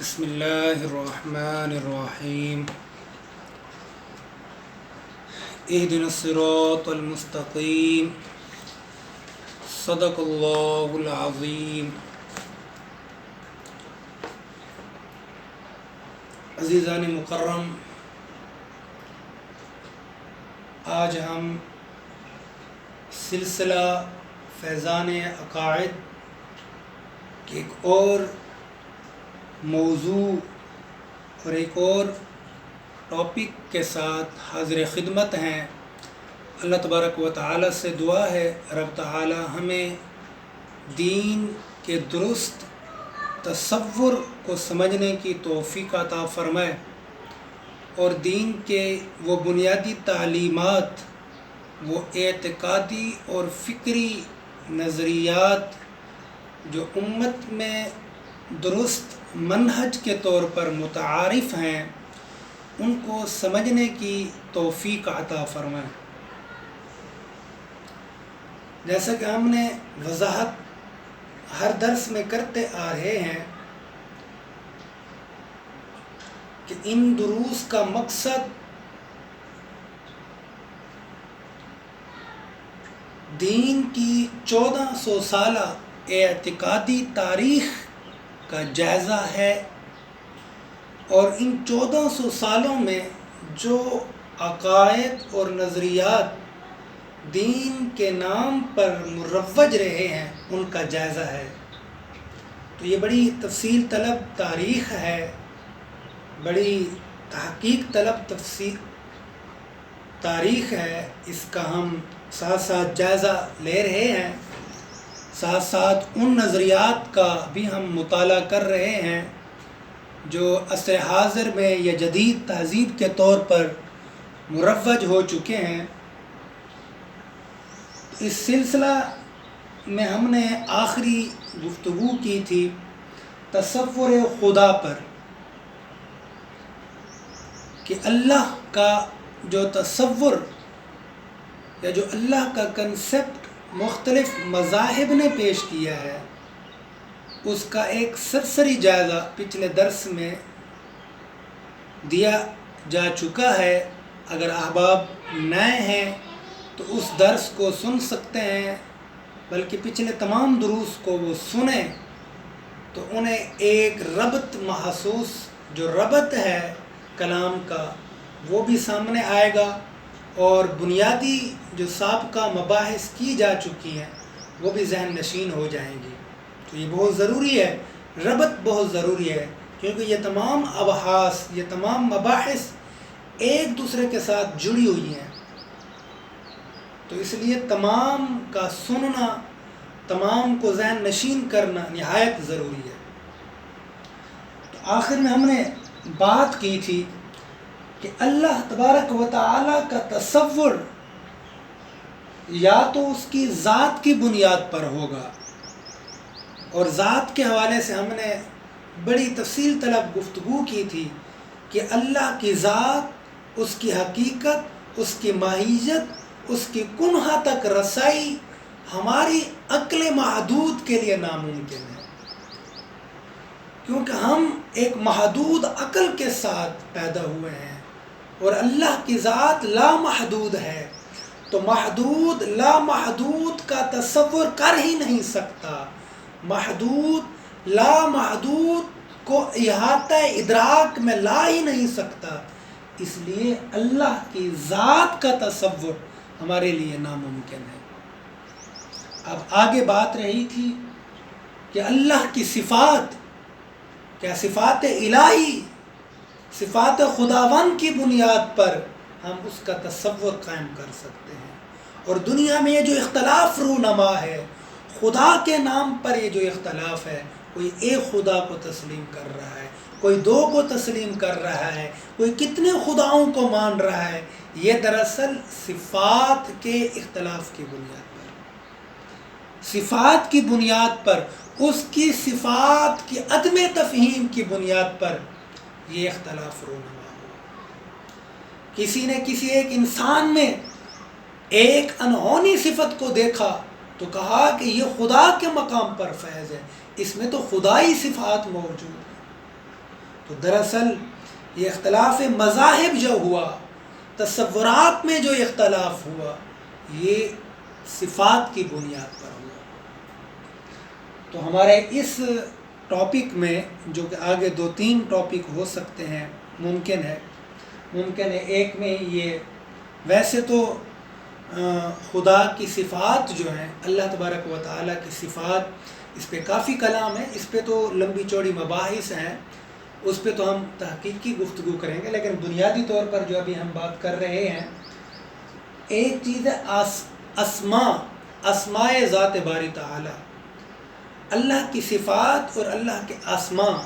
بسم اللہ الرحمن الرحیم اہدنا الصراط المستقیم صدق اللہ العظیم۔ عزیزان مکرم، آج ہم سلسلہ فیضان عقائد کے ایک اور موضوع اور ایک اور ٹاپک کے ساتھ حاضر خدمت ہیں۔ اللہ تبارک و تعالی سے دعا ہے رب تعالی ہمیں دین کے درست تصور کو سمجھنے کی توفیق عطا فرمائے اور دین کے وہ بنیادی تعلیمات، وہ اعتقادی اور فکری نظریات جو امت میں درست منہج کے طور پر متعارف ہیں، ان کو سمجھنے کی توفیق عطا فرمائے۔ جیسا کہ ہم نے وضاحت ہر درس میں کرتے آ رہے ہیں کہ ان دروس کا مقصد دین کی 1400 سالہ اعتقادی تاریخ کا جائزہ ہے، اور ان 1400 سالوں میں جو عقائد اور نظریات دین کے نام پر مروج رہے ہیں ان کا جائزہ ہے۔ تو یہ بڑی تفصیل طلب تاریخ ہے، بڑی تحقیق طلب تاریخ ہے، اس کا ہم ساتھ ساتھ جائزہ لے رہے ہیں، ساتھ ساتھ ان نظریات کا بھی ہم مطالعہ کر رہے ہیں جو عصر حاضر میں یا جدید تہذیب کے طور پر مروج ہو چکے ہیں۔ اس سلسلہ میں ہم نے آخری گفتگو کی تھی تصور خدا پر، کہ اللہ کا جو تصور یا جو اللہ کا کنسپٹ مختلف مذاہب نے پیش کیا ہے، اس کا ایک سرسری جائزہ پچھلے درس میں دیا جا چکا ہے۔ اگر احباب نئے ہیں تو اس درس کو سن سکتے ہیں، بلکہ پچھلے تمام دروس کو وہ سنیں تو انہیں ایک ربط محسوس، جو ربط ہے کلام کا، وہ بھی سامنے آئے گا، اور بنیادی جو سابقہ مباحث کی جا چکی ہیں وہ بھی ذہن نشین ہو جائیں گی۔ تو یہ بہت ضروری ہے، ربط بہت ضروری ہے، کیونکہ یہ تمام ابحاث، یہ تمام مباحث ایک دوسرے کے ساتھ جڑی ہوئی ہیں، تو اس لیے تمام کا سننا، تمام کو ذہن نشین کرنا نہایت ضروری ہے۔ تو آخر میں ہم نے بات کی تھی کہ اللہ تبارک و تعالی کا تصور یا تو اس کی ذات کی بنیاد پر ہوگا، اور ذات کے حوالے سے ہم نے بڑی تفصیل طلب گفتگو کی تھی کہ اللہ کی ذات، اس کی حقیقت، اس کی ماہیت، اس کی کنہا تک رسائی ہماری عقل محدود کے لیے ناممکن ہے، کیونکہ ہم ایک محدود عقل کے ساتھ پیدا ہوئے ہیں، اور اللہ کی ذات لامحدود ہے، تو محدود لامحدود کا تصور کر ہی نہیں سکتا، محدود لامحدود کو احاطہ ادراک میں لا ہی نہیں سکتا، اس لیے اللہ کی ذات کا تصور ہمارے لیے ناممکن ہے۔ اب آگے بات رہی تھی کہ اللہ کی صفات، کیا صفات الہی، صفات خداوند کی بنیاد پر ہم اس کا تصور قائم کر سکتے ہیں، اور دنیا میں یہ جو اختلاف رونما ہے، خدا کے نام پر یہ جو اختلاف ہے، کوئی ایک خدا کو تسلیم کر رہا ہے، کوئی دو کو تسلیم کر رہا ہے، کوئی کتنے خداؤں کو مان رہا ہے، یہ دراصل صفات کے اختلاف کی بنیاد پر، صفات کی بنیاد پر، اس کی صفات کی عدم تفہیم کی بنیاد پر یہ اختلاف رونما ہوا۔ کسی نے کسی ایک انسان میں ایک انہونی صفت کو دیکھا تو کہا کہ یہ خدا کے مقام پر فیض ہے، اس میں تو خدائی صفات موجود ہیں۔ تو دراصل یہ اختلاف مذاہب جو ہوا، تصورات میں جو اختلاف ہوا، یہ صفات کی بنیاد پر ہوا۔ تو ہمارے اس ٹاپک میں جو کہ آگے 2-3 ٹاپک ہو سکتے ہیں، ممکن ہے ایک میں یہ، ویسے تو خدا کی صفات جو ہیں، اللہ تبارک و تعالیٰ کی صفات، اس پہ کافی کلام ہے، اس پہ تو لمبی چوڑی مباحث ہیں، اس پہ تو ہم تحقیقی گفتگو کریں گے، لیکن بنیادی طور پر جو ابھی ہم بات کر رہے ہیں، ایک چیز ہے اسماء ذات باری تعالیٰ، اللہ کی صفات اور اللہ کے اسماء،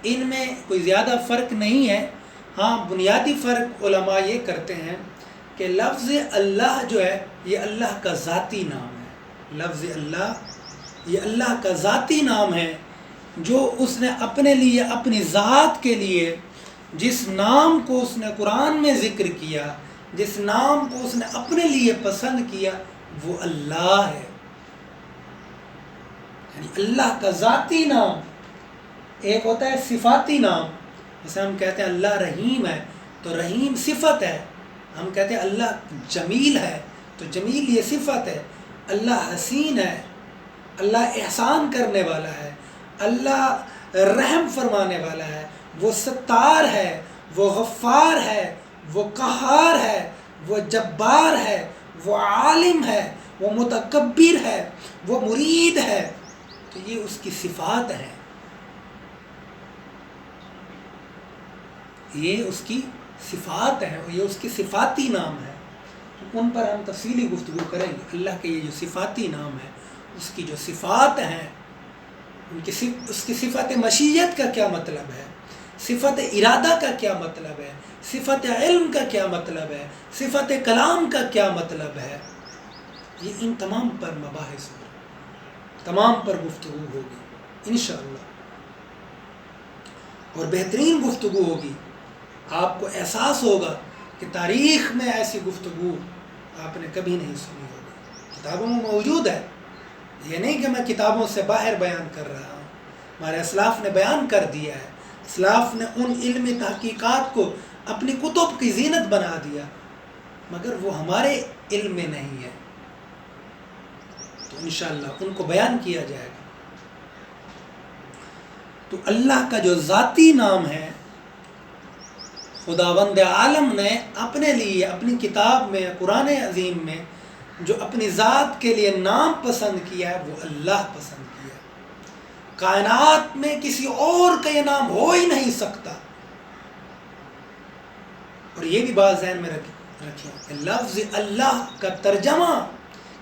ان میں کوئی زیادہ فرق نہیں ہے۔ ہاں بنیادی فرق علماء یہ کرتے ہیں کہ لفظ اللہ جو ہے یہ اللہ کا ذاتی نام ہے، لفظ اللہ یہ اللہ کا ذاتی نام ہے، جو اس نے اپنے لیے، اپنی ذات کے لیے جس نام کو اس نے قرآن میں ذکر کیا، جس نام کو اس نے اپنے لیے پسند کیا، وہ اللہ ہے۔ یعنی اللہ کا ذاتی نام ایک ہوتا ہے صفاتی نام، جیسے ہم کہتے ہیں اللہ رحیم ہے تو رحیم صفت ہے، ہم کہتے ہیں اللہ جمیل ہے تو جمیل یہ صفت ہے، اللہ حسین ہے، اللہ احسان کرنے والا ہے، اللہ رحم فرمانے والا ہے، وہ ستار ہے، وہ غفار ہے، وہ قہار ہے، وہ جبار ہے، وہ عالم ہے، وہ متکبر ہے، وہ مرید ہے۔ تو یہ اس کی صفات ہیں، یہ اس کی صفات ہیں، یہ اس کی صفاتی نام ہے، تو ان پر ہم تفصیلی گفتگو کریں گے۔ اللہ کے یہ جو صفاتی نام ہے، اس کی جو صفات ہیں، اس کی صفت مشیت کا کیا مطلب ہے، صفت ارادہ کا کیا مطلب ہے، صفت علم کا کیا مطلب ہے، صفت کلام کا کیا مطلب ہے، یہ ان تمام پر مباحث ہوگی، تمام پر گفتگو ہوگی انشاءاللہ، اور بہترین گفتگو ہوگی۔ آپ کو احساس ہوگا کہ تاریخ میں ایسی گفتگو آپ نے کبھی نہیں سنی ہوگی، کتابوں میں موجود ہے، یہ نہیں کہ میں کتابوں سے باہر بیان کر رہا ہوں، ہمارے اسلاف نے بیان کر دیا ہے، اسلاف نے ان علمی تحقیقات کو اپنی کتب کی زینت بنا دیا، مگر وہ ہمارے علم میں نہیں ہے، تو انشاءاللہ ان کو بیان کیا جائے گا۔ تو اللہ کا جو ذاتی نام ہے، خداوند عالم نے اپنے لیے اپنی کتاب میں، قرآن عظیم میں جو اپنی ذات کے لیے نام پسند کیا ہے، وہ اللہ پسند کیا ہے۔ کائنات میں کسی اور کا یہ نام ہو ہی نہیں سکتا، اور یہ بھی بات ذہن میں رکھیں کہ لفظ اللہ کا ترجمہ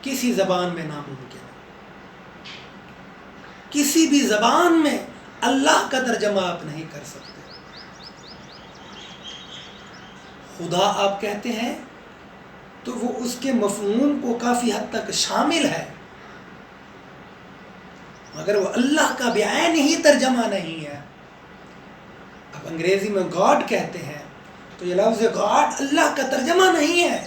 کسی زبان میں ناممکن ہے، کسی بھی زبان میں اللہ کا ترجمہ آپ نہیں کر سکتے۔ خدا آپ کہتے ہیں تو وہ اس کے مفہوم کو کافی حد تک شامل ہے، مگر وہ اللہ کا بعین ہی ترجمہ نہیں ہے۔ اب انگریزی میں گاڈ کہتے ہیں تو یہ لفظ گاڈ اللہ کا ترجمہ نہیں ہے،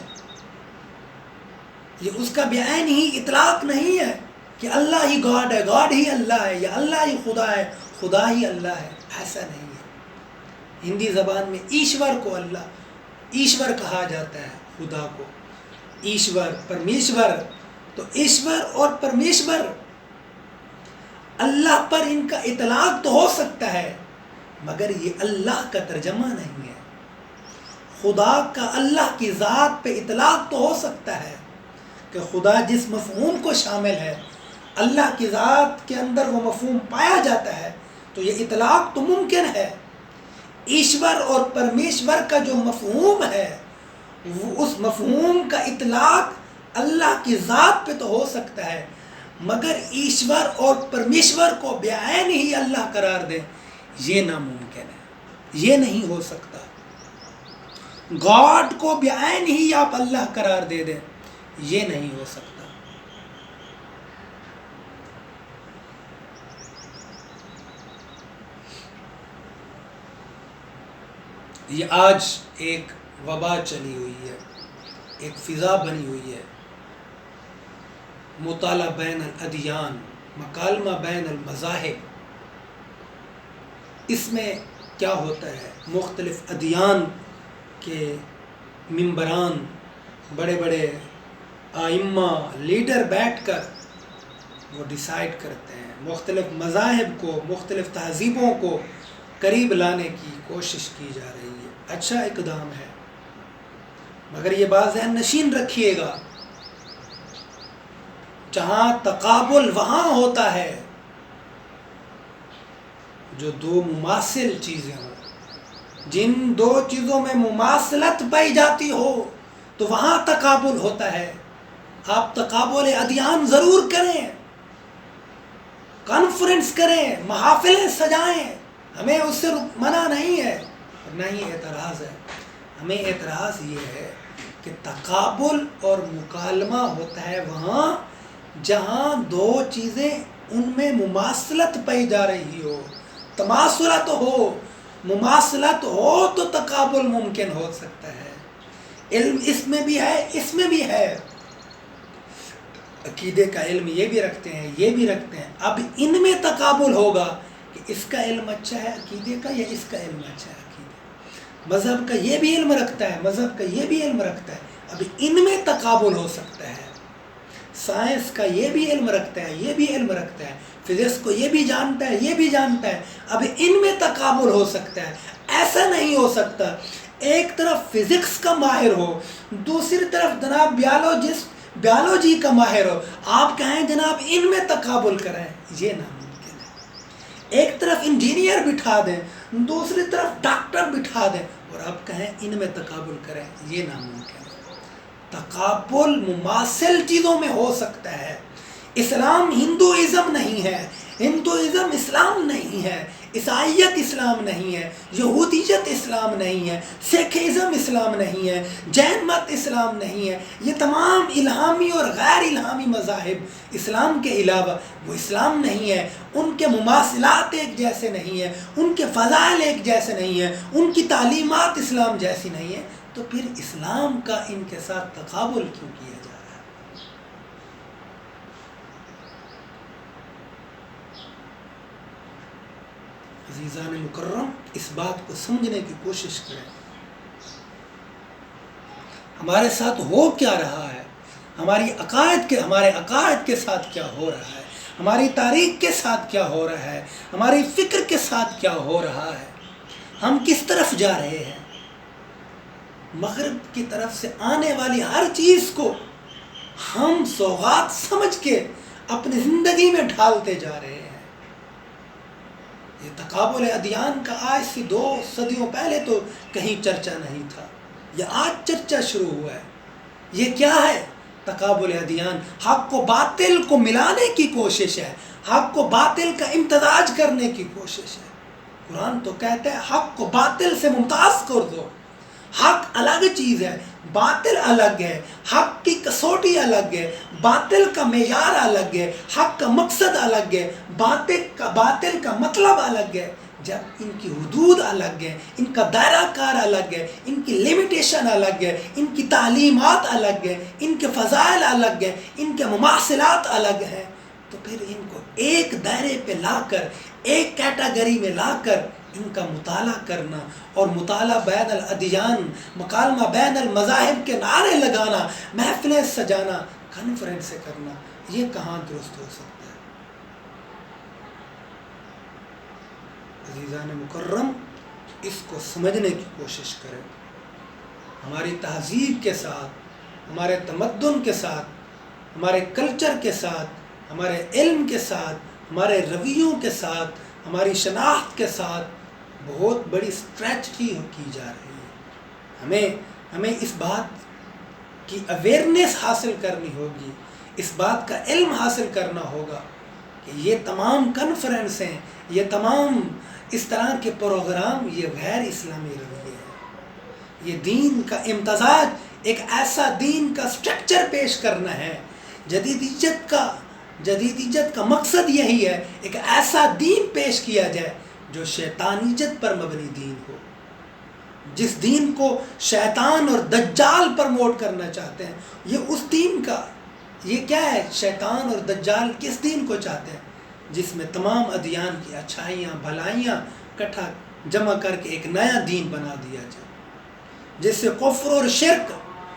یہ اس کا بعین ہی اطلاق نہیں ہے کہ اللہ ہی گاڈ ہے، گاڈ ہی اللہ ہے، یا اللہ ہی خدا ہے، خدا ہی اللہ ہے، ایسا نہیں ہے۔ ہندی زبان میں ایشور کو ایشور کہا جاتا ہے، خدا کو ایشور، پرمیشور، تو ایشور اور پرمیشور اللہ پر ان کا اطلاق تو ہو سکتا ہے، مگر یہ اللہ کا ترجمہ نہیں ہے۔ خدا کا اللہ کی ذات پہ اطلاق تو ہو سکتا ہے کہ خدا جس مفہوم کو شامل ہے، اللہ کی ذات کے اندر وہ مفہوم پایا جاتا ہے، تو یہ اطلاق تو ممکن ہے۔ ایشور اور پرمیشور کا جو مفہوم ہے، وہ اس مفہوم کا اطلاق اللہ کی ذات پہ تو ہو سکتا ہے، مگر ایشور اور پرمیشور کو بعین ہی اللہ قرار دیں، یہ ناممکن ہے، یہ نہیں ہو سکتا۔ گاڈ کو بعین ہی آپ اللہ قرار دے دیں، یہ نہیں ہو سکتا۔ یہ آج ایک وبا چلی ہوئی ہے، ایک فضا بنی ہوئی ہے، مطالعہ بین الادیان، مکالمہ بین المذاہب، اس میں کیا ہوتا ہے، مختلف ادیان کے ممبران، بڑے بڑے آئمہ، لیڈر بیٹھ کر وہ ڈیسائیڈ کرتے ہیں، مختلف مذاہب کو، مختلف تہذیبوں کو قریب لانے کی کوشش کی جا رہی ہے۔ اچھا اقدام ہے، مگر یہ بات ذہن نشین رکھیے گا، جہاں تقابل وہاں ہوتا ہے جو دو مماثل چیزیں ہوں۔ جن دو چیزوں میں مماثلت پائی جاتی ہو تو وہاں تقابل ہوتا ہے۔ آپ تقابل ادیان ضرور کریں، کانفرنس کریں، محافلیں سجائیں، ہمیں اس سے منع نہیں ہے، نہ ہی اعتراض ہے۔ ہمیں اعتراض یہ ہے کہ تقابل اور مکالمہ ہوتا ہے وہاں جہاں دو چیزیں ان میں مماثلت پائی جا رہی ہو، تماثلت ہو، مماثلت ہو تو تقابل ممکن ہو سکتا ہے۔ علم اس میں بھی ہے، اس میں بھی ہے، عقیدے کا علم یہ بھی رکھتے ہیں، یہ بھی رکھتے ہیں، اب ان میں تقابل ہوگا کہ اس کا علم اچھا ہے عقیدے کا یا اس کا علم اچھا ہے عقیدے۔ مذہب کا یہ بھی علم رکھتا ہے، مذہب کا یہ بھی علم رکھتا ہے، اب ان میں تقابل ہو سکتا ہے۔ سائنس کا یہ بھی علم رکھتا ہے، یہ بھی علم رکھتا ہے، فزکس کو یہ بھی جانتا ہے، یہ بھی جانتا ہے، اب ان میں تقابل ہو سکتا ہے۔ ایسا نہیں ہو سکتا ایک طرف فزکس کا ماہر ہو، دوسری طرف جناب بیالوجی کا ماہر ہو، آپ کہیں جناب ان میں تقابل کریں، یہ ناممکن ہے۔ ایک طرف انجینئر بٹھا دیں، دوسری طرف ڈاکٹر بٹھا دیں اور آپ کہیں ان میں تقابل کریں، یہ ناممکن ہے۔ تقابل مماثل چیزوں میں ہو سکتا ہے۔ اسلام ہندوازم نہیں ہے، ہندوازم اسلام نہیں ہے، عیسائیت اسلام نہیں ہے، یہودیت اسلام نہیں ہے، سکھزم اسلام نہیں ہے، جین مت اسلام نہیں ہے۔ یہ تمام الہامی اور غیر الہامی مذاہب اسلام کے علاوہ وہ اسلام نہیں ہے۔ ان کے مماثلات ایک جیسے نہیں ہیں، ان کے فضائل ایک جیسے نہیں ہیں، ان کی تعلیمات اسلام جیسی نہیں ہیں، تو پھر اسلام کا ان کے ساتھ تقابل کیوں کیا جا رہا ہے؟ عزیزان مکرم، اس بات کو سمجھنے کی کوشش کریں، ہمارے ساتھ ہو کیا رہا ہے، ہمارے عقائد کے ساتھ کیا ہو رہا ہے، ہماری تاریخ کے ساتھ کیا ہو رہا ہے، ہماری فکر کے ساتھ کیا ہو رہا ہے، ہم کس طرف جا رہے ہیں۔ مغرب کی طرف سے آنے والی ہر چیز کو ہم سوغات سمجھ کے اپنی زندگی میں ڈھالتے جا رہے ہیں۔ یہ تقابل ادیان کا آج سے 2 صدیوں پہلے تو کہیں چرچا نہیں تھا، یہ آج چرچا شروع ہوا ہے۔ یہ کیا ہے؟ تقابل ادیان حق و باطل کو ملانے کی کوشش ہے، حق و باطل کا امتزاج کرنے کی کوشش ہے۔ قرآن تو کہتا ہے حق کو باطل سے ممتاز کر دو۔ حق الگ چیز ہے، باطل الگ ہے، حق کی کسوٹی الگ ہے، باطل کا معیار الگ ہے، حق کا مقصد الگ ہے، باطل کا مطلب الگ ہے۔ جب ان کی حدود الگ ہے، ان کا دائرہ کار الگ ہے، ان کی لیمیٹیشن الگ ہے، ان کی تعلیمات الگ ہے، ان کے فضائل الگ ہے، ان کے مماثلات الگ ہیں، تو پھر ان کو ایک دائرے پہ لا کر، ایک کیٹیگری میں لا کر ان کا مطالعہ کرنا اور مطالعہ بین الادیان، مکالمہ بین المذاہب کے نعرے لگانا، محفلیں سجانا، کانفرنسیں کرنا، یہ کہاں درست ہو سکتا ہے؟ عزیزان مکرم، اس کو سمجھنے کی کوشش کریں۔ ہماری تہذیب کے ساتھ، ہمارے تمدن کے ساتھ، ہمارے کلچر کے ساتھ، ہمارے علم کے ساتھ، ہمارے رویوں کے ساتھ، ہماری شناخت کے ساتھ بہت بڑی اسٹریٹجی کی جا رہی ہے۔ ہمیں اس بات کی اویئرنیس حاصل کرنی ہوگی، اس بات کا علم حاصل کرنا ہوگا کہ یہ تمام کانفرنسیں، یہ تمام اس طرح کے پروگرام یہ غیر اسلامی رویے ہیں۔ یہ دین کا امتزاج، ایک ایسا دین کا سٹرکچر پیش کرنا ہے۔ جدیدیت کا مقصد یہی ہے، ایک ایسا دین پیش کیا جائے جو شیطانیت پر مبنی دین ہو۔ جس دین کو شیطان اور دجال پروموٹ کرنا چاہتے ہیں، یہ اس دین کا، یہ کیا ہے؟ شیطان اور دجال کس دین کو چاہتے ہیں؟ جس میں تمام ادیان کی اچھائیاں، بھلائیاں اکٹھا جمع کر کے ایک نیا دین بنا دیا جائے، جس سے کفر اور شرک